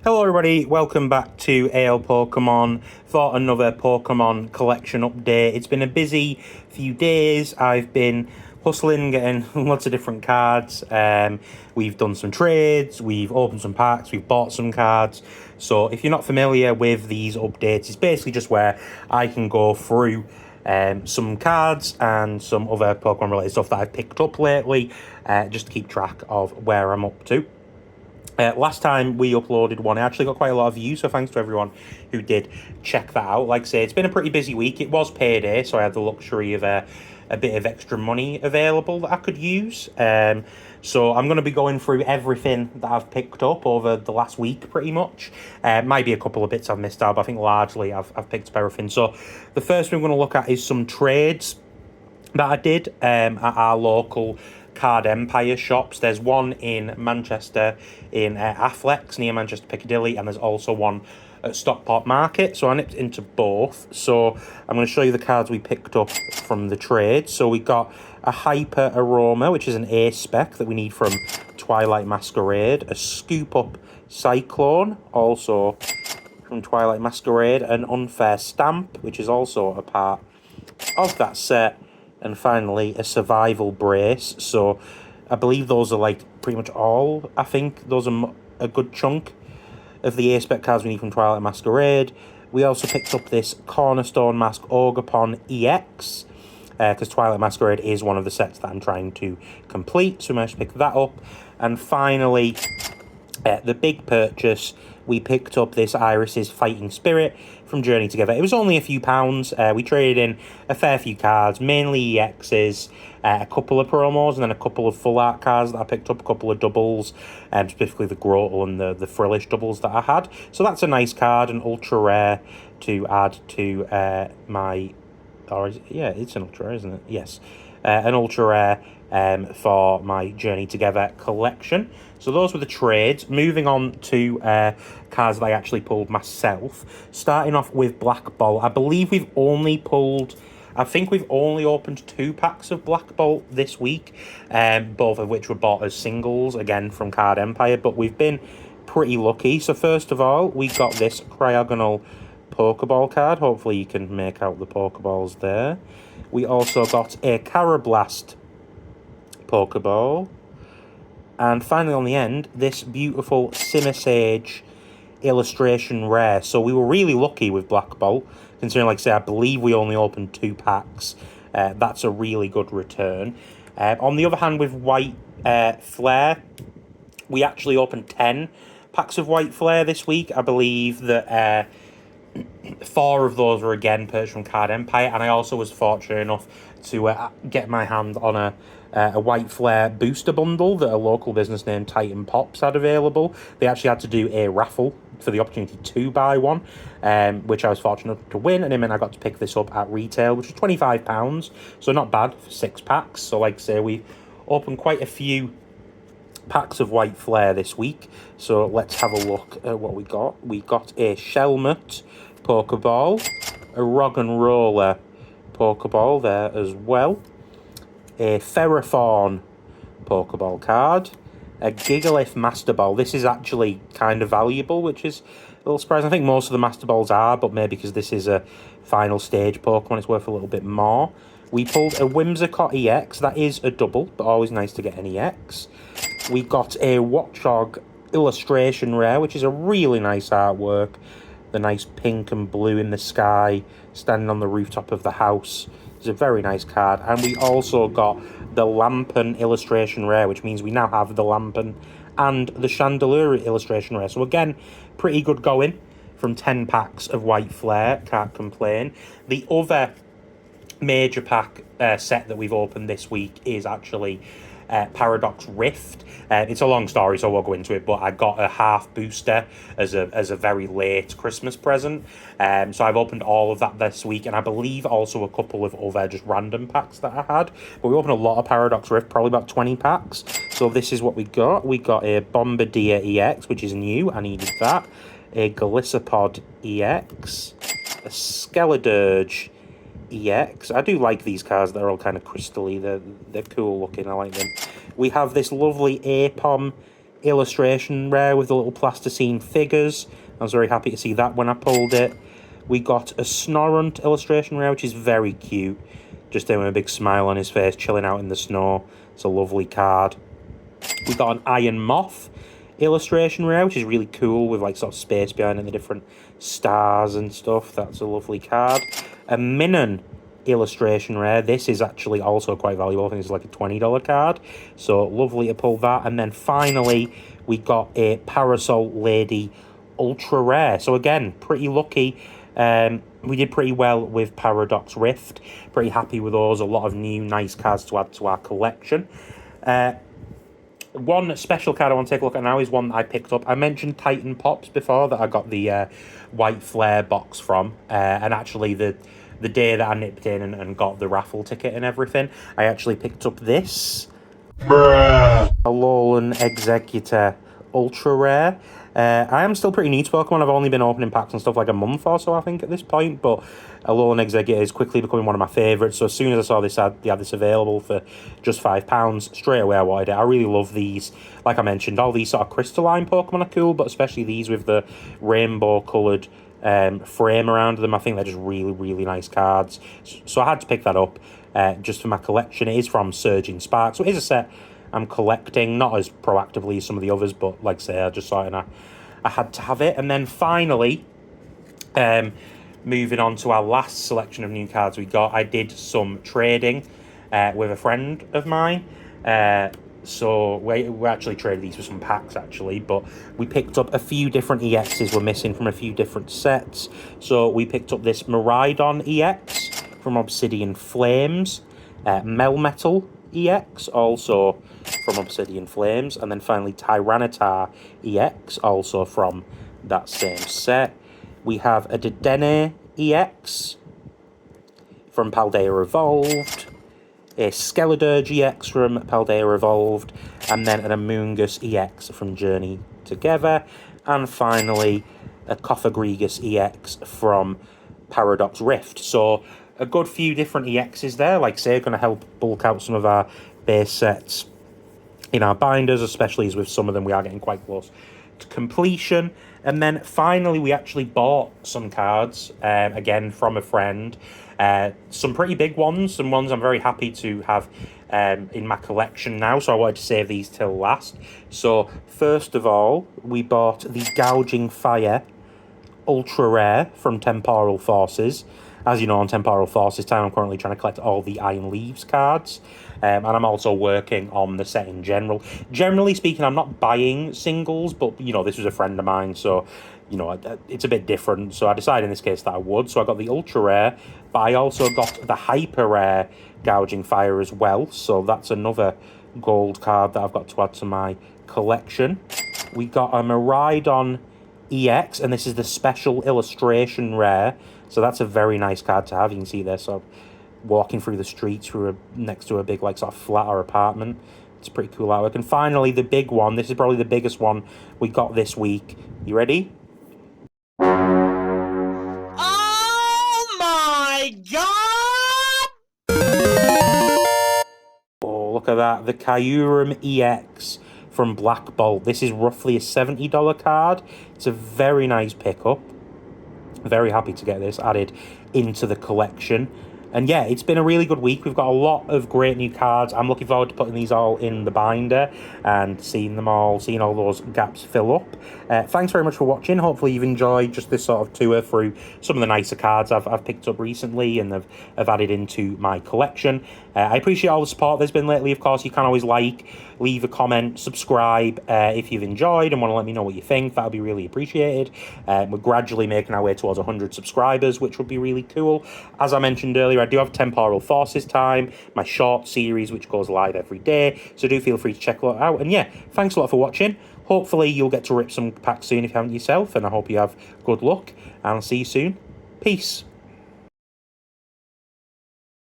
Hello everybody, welcome back to AL Pokémon for another Pokémon collection update. It's been a busy few days. I've been hustling, getting lots of different cards. We've done some trades, we've opened some packs, we've bought some cards. So if you're not familiar with these updates, it's basically just where I can go through some cards and some other Pokemon related stuff that I've picked up lately, just to keep track of where I'm up to. Last time we uploaded one, I actually got quite a lot of views, so thanks to everyone who did check that out. Like I say, it's been a pretty busy week. It was payday, so I had the luxury of a bit of extra money available that I could use. So I'm going to be going through everything that I've picked up over the last week, pretty much. Might be a couple of bits I've missed out, but I think largely I've picked up everything. So the first thing we're going to look at is some trades that I did at our local Card Empire shops. There's one in Manchester in Affleck's near Manchester Piccadilly, and there's also one at Stockport Market. So I nipped into both. So I'm going to show you the cards we picked up from the trade. So we got a Hyper Aroma, which is an A spec that we need from Twilight Masquerade, a Scoop Up Cyclone, also from Twilight Masquerade, an Unfair Stamp, which is also a part of that set, and finally a Survival Brace. So I believe those are like pretty much all. I think those are a good chunk of the A-Spec cards we need from Twilight Masquerade. We also picked up this Cornerstone Mask Ogerpon EX, because Twilight Masquerade is one of the sets that I'm trying to complete, so we managed to pick that up. And finally, the big purchase, we picked up this Iris's Fighting Spirit from Journey Together. It was only a few pounds. We traded in a fair few cards, mainly EXs, a couple of promos, and then a couple of full art cards that I picked up, a couple of doubles, specifically the Grotle and the Frillish doubles that I had. So that's a nice card, an ultra rare to add to my... it's an ultra rare, isn't it? Yes. An ultra rare for my Journey Together collection. So those were the trades. Moving on to cards that I actually pulled myself. Starting off with Black Bolt. I believe we've only pulled... I think we've only opened 2 packs of Black Bolt this week, both of which were bought as singles, again, from Card Empire, but we've been pretty lucky. So first of all, we got this Cryogonal Pokeball card. Hopefully you can make out the Pokeballs there. We also got a Carablast Pokeball. And finally on the end, this beautiful Simisage illustration rare. So we were really lucky with Black Bolt, considering, like I say, I believe we only opened 2 packs. That's a really good return. On the other hand, with White Flare, we actually opened 10 packs of White Flare this week. I believe that 4 of those were again purchased from Card Empire, and I also was fortunate enough to get my hand on a White Flare booster bundle that a local business named Titan Pops had available. They actually had to do a raffle for the opportunity to buy one, which I was fortunate to win, and it meant I got to pick this up at retail, which was £25, so not bad for 6 packs. So like I say, we opened quite a few packs of White Flare this week. So let's have a look at what we got. We got a Shelmet Pokeball, a Roggenrola Pokeball there as well, a Ferrothorn Pokeball card, a Gigalith Master Ball. This is actually kind of valuable, which is a little surprising. I think most of the Master Balls are, but maybe because this is a final stage Pokemon, it's worth a little bit more. We pulled a Whimsicott EX. That is a double, but always nice to get an EX. We got a Watchog illustration rare, which is a really nice artwork. The nice pink and blue in the sky, standing on the rooftop of the house. It's a very nice card. And we also got the Lampen illustration rare, which means we now have the Lampen and the Chandelure illustration rare. So again, pretty good going from 10 packs of White Flare. Can't complain. The other major pack set that we've opened this week is actually Paradox Rift. It's a long story, so I won't go into it, but I got a half booster as a very late Christmas present. So I've opened all of that this week, and I believe also a couple of other just random packs that I had. But we opened a lot of Paradox Rift, probably about 20 packs. So this is what we got. We got a Bombardier EX, which is new. I needed that. A Galissapod EX. A Skeledirge EX. I do like these cards. They're all kind of crystally. They're cool looking. I like them. We have this lovely Apom illustration rare with the little plasticine figures. I was very happy to see that when I pulled it. We got a Snorunt illustration rare, which is very cute. Just doing a big smile on his face, chilling out in the snow. It's a lovely card. We got an Iron Moth illustration rare, which is really cool, with like sort of space behind it, the different stars and stuff. That's a lovely card. A Minun illustration rare. This is actually also quite valuable. I think it's like a $20 card. So lovely to pull that. And then finally, we got a Parasol Lady ultra rare. So again, pretty lucky. We did pretty well with Paradox Rift. Pretty happy with those. A lot of new nice cards to add to our collection. One special card I want to take a look at now is one that I picked up. I mentioned Titan Pops before, that I got the White Flare box from. And actually, the day that I nipped in and got the raffle ticket and everything, I actually picked up this. Bruh. Alolan Executor ultra rare. I am still pretty new to Pokemon. I've only been opening packs and stuff like a month or so, I think, at this point. But Alolan Executor is quickly becoming one of my favourites. So as soon as I saw this ad, they had this available for just £5, straight away I wanted it. I really love these. Like I mentioned, all these sort of crystalline Pokemon are cool, but especially these with the rainbow-coloured frame around them. I think they're just really, really nice cards. So I had to pick that up just for my collection. It is from Surging Spark, so it is a set I'm collecting, not as proactively as some of the others, but like I say, I just saw it and I had to have it. And then finally, moving on to our last selection of new cards we got, I did some trading with a friend of mine. So we actually traded these for some packs, actually, but we picked up a few different EXs we're missing from a few different sets. So we picked up this Miraidon EX from Obsidian Flames, Melmetal EX, also from Obsidian Flames, and then finally Tyranitar EX, also from that same set. We have a Dedenne EX from Paldea Evolved, a Skeledirge EX from Paldea Evolved, and then an Amoonguss EX from Journey Together, and finally a Cofagrigus EX from Paradox Rift. So a good few different EXs there, like I say, going to help bulk out some of our base sets in our binders, especially as with some of them we are getting quite close to completion. And then finally we actually bought some cards, again from a friend, some pretty big ones, some ones I'm very happy to have in my collection now, so I wanted to save these till last. So first of all, we bought the Gouging Fire ultra rare from Temporal Forces. As you know, on Temporal Forces time, I'm currently trying to collect all the Iron Leaves cards. And I'm also working on the set in general. Generally speaking, I'm not buying singles, but, you know, this was a friend of mine, so, you know, it's a bit different. So I decided in this case that I would. So I got the Ultra Rare, but I also got the Hyper Rare Gouging Fire as well. So that's another gold card that I've got to add to my collection. We got a Miraidon EX, and this is the Special Illustration Rare. So that's a very nice card to have. You can see there, so walking through the streets next to a big like sort of flat or apartment. It's pretty cool artwork. And finally, the big one. This is probably the biggest one we got this week. You ready? Oh my god! Oh, look at that. The Kyurem EX from Black Bolt. This is roughly a $70 card. It's a very nice pickup. Very happy to get this added into the collection. And yeah, it's been a really good week. We've got a lot of great new cards. I'm looking forward to putting these all in the binder and seeing all those gaps fill up. Thanks very much for watching. Hopefully you've enjoyed just this sort of tour through some of the nicer cards I've picked up recently and have added into my collection. I appreciate all the support there's been lately. Of course, you can always leave a comment, subscribe if you've enjoyed and want to let me know what you think. That would be really appreciated. We're gradually making our way towards 100 subscribers, which would be really cool. As I mentioned earlier, I do have Temporal Forces Time, my short series, which goes live every day. So do feel free to check that out. And yeah, thanks a lot for watching. Hopefully you'll get to rip some packs soon if you haven't yourself. And I hope you have good luck. And I'll see you soon. Peace.